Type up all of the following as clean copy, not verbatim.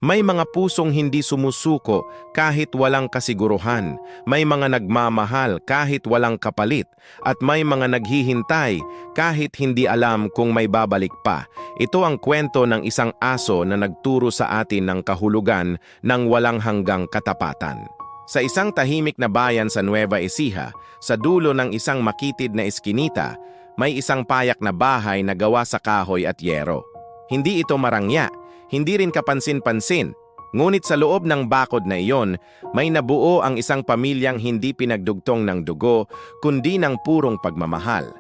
May mga pusong hindi sumusuko kahit walang kasiguruhan, may mga nagmamahal kahit walang kapalit, at may mga naghihintay kahit hindi alam kung may babalik pa. Ito ang kwento ng isang aso na nagturo sa atin ng kahulugan ng walang hanggang katapatan. Sa isang tahimik na bayan sa Nueva Ecija, sa dulo ng isang makitid na eskinita, may isang payak na bahay na gawa sa kahoy at yero. Hindi ito marangya, hindi rin kapansin-pansin, ngunit sa loob ng bakod na iyon, may nabuo ang isang pamilyang hindi pinagdugtong ng dugo, kundi ng purong pagmamahal.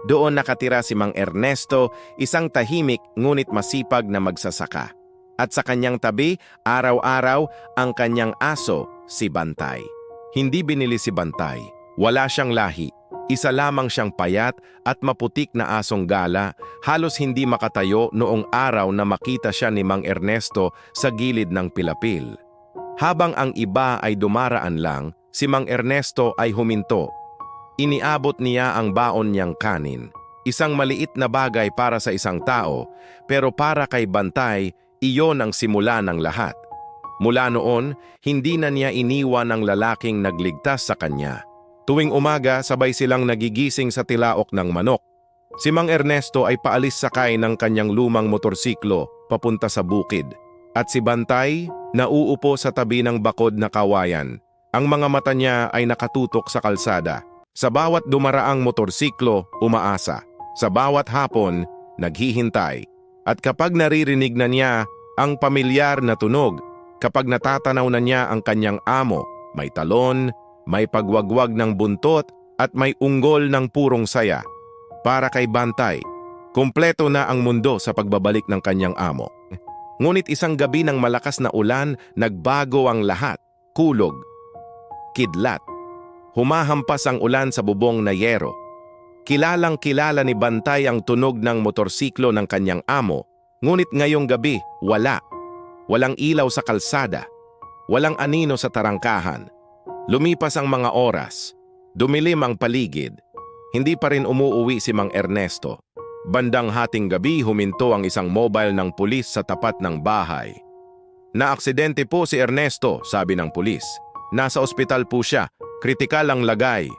Doon nakatira si Mang Ernesto, isang tahimik ngunit masipag na magsasaka. At sa kanyang tabi, araw-araw, ang kanyang aso, si Bantay. Hindi binili si Bantay, wala siyang lahi. Isa lamang siyang payat at maputik na asong gala, halos hindi makatayo noong araw na makita siya ni Mang Ernesto sa gilid ng pilapil. Habang ang iba ay dumaraan lang, si Mang Ernesto ay huminto. Iniabot niya ang baon niyang kanin. Isang maliit na bagay para sa isang tao, pero para kay Bantay, iyon ang simula ng lahat. Mula noon, hindi na niya iniwan ang lalaking nagligtas sa kanya. Tuwing umaga, sabay silang nagigising sa tilaok ng manok. Si Mang Ernesto ay paalis sakay ng kanyang lumang motorsiklo papunta sa bukid. At si Bantay, nauupo sa tabi ng bakod na kawayan. Ang mga mata niya ay nakatutok sa kalsada. Sa bawat dumaraang motorsiklo, umaasa. Sa bawat hapon, naghihintay. At kapag naririnig na niya ang pamilyar na tunog, kapag natatanaw na niya ang kanyang amo, may talon, may pagwagwag ng buntot at may unggol ng purong saya. Para kay Bantay, kumpleto na ang mundo sa pagbabalik ng kanyang amo. Ngunit isang gabi ng malakas na ulan, nagbago ang lahat. Kulog, kidlat. Humahampas ang ulan sa bubong na yero. Kilalang-kilala ni Bantay ang tunog ng motorsiklo ng kanyang amo, ngunit ngayong gabi, wala. Walang ilaw sa kalsada. Walang anino sa tarangkahan. Lumipas ang mga oras, dumilim ang paligid. Hindi pa rin umuuwi si Mang Ernesto. Bandang hating gabi huminto ang isang mobile ng pulis sa tapat ng bahay. "Naaksidente po si Ernesto," sabi ng pulis. "Nasa ospital po siya, kritikal ang lagay."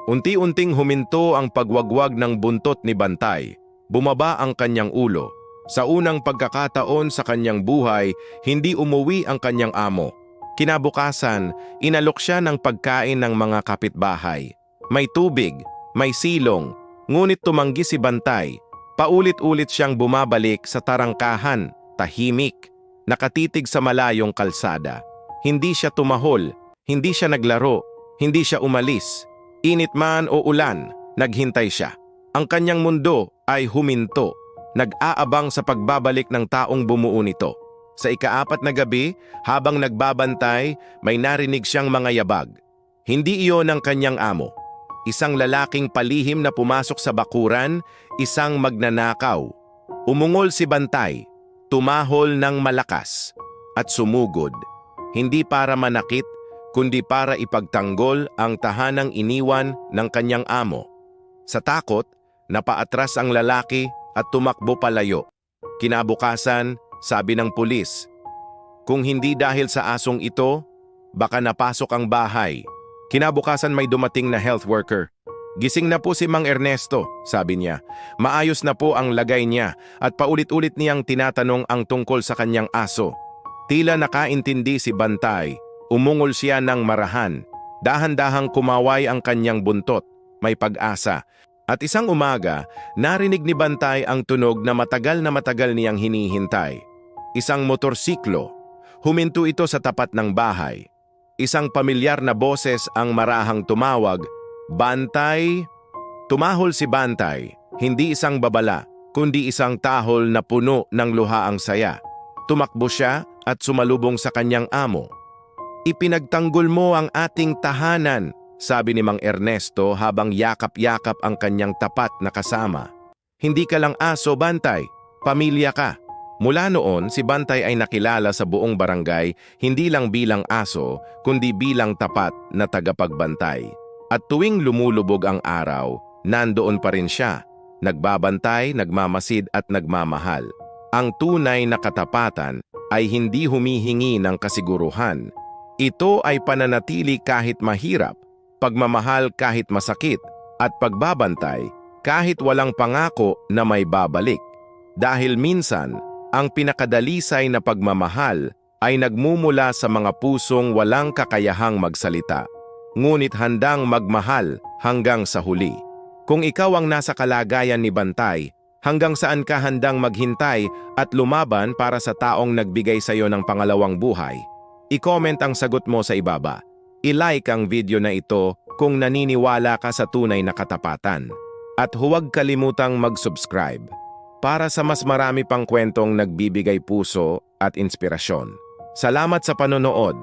Unti-unting huminto ang pagwagwag ng buntot ni Bantay. Bumaba ang kanyang ulo. Sa unang pagkakataon sa kanyang buhay, hindi umuwi ang kanyang amo. Kinabukasan, inalok siya ng pagkain ng mga kapitbahay. May tubig, may silong, ngunit tumanggi si Bantay. Paulit-ulit siyang bumabalik sa tarangkahan, tahimik, nakatitig sa malayong kalsada. Hindi siya tumahol, hindi siya naglaro, hindi siya umalis. Init man o ulan, naghintay siya. Ang kanyang mundo ay huminto, nag-aabang sa pagbabalik ng taong bumuo nito. Sa ika-4 na gabi, habang nagbabantay, may narinig siyang mga yabag. Hindi iyon ang kanyang amo. Isang lalaking palihim na pumasok sa bakuran, isang magnanakaw. Umungol si Bantay, tumahol ng malakas, at sumugod. Hindi para manakit, kundi para ipagtanggol ang tahanang iniwan ng kanyang amo. Sa takot, napaatras ang lalaki at tumakbo palayo. Kinabukasan, sabi ng pulis, kung hindi dahil sa asong ito, baka napasok ang bahay. Kinabukasan may dumating na health worker. "Gising na po si Mang Ernesto," sabi niya. "Maayos na po ang lagay niya," at paulit-ulit niyang tinatanong ang tungkol sa kanyang aso. Tila nakaintindi si Bantay, umungol siya ng marahan. Dahan-dahang kumaway ang kanyang buntot, may pag-asa. At isang umaga, narinig ni Bantay ang tunog na matagal niyang hinihintay. Isang motorsiklo. Huminto ito sa tapat ng bahay. Isang pamilyar na boses ang marahang tumawag, "Bantay!" Tumahol si Bantay, hindi isang babala, kundi isang tahol na puno ng luhaang saya. Tumakbo siya at sumalubong sa kanyang amo. "Ipinagtanggol mo ang ating tahanan," sabi ni Mang Ernesto habang yakap-yakap ang kanyang tapat na kasama. "Hindi ka lang aso, Bantay. Pamilya ka." Mula noon, si Bantay ay nakilala sa buong barangay hindi lang bilang aso, kundi bilang tapat na tagapagbantay. At tuwing lumulubog ang araw, nandoon pa rin siya, nagbabantay, nagmamasid at nagmamahal. Ang tunay na katapatan, ay hindi humihingi ng kasiguruhan. Ito ay pananatili kahit mahirap, pagmamahal kahit masakit, at pagbabantay kahit walang pangako na may babalik. Dahil minsan, ang pinakadalisay na pagmamahal ay nagmumula sa mga pusong walang kakayahang magsalita, ngunit handang magmahal hanggang sa huli. Kung ikaw ang nasa kalagayan ni Bantay, hanggang saan ka handang maghintay at lumaban para sa taong nagbigay sa iyo ng pangalawang buhay? I-comment ang sagot mo sa ibaba. I-like ang video na ito kung naniniwala ka sa tunay na katapatan. At huwag kalimutang mag-subscribe para sa mas marami pang kwentong nagbibigay puso at inspirasyon. Salamat sa panonood.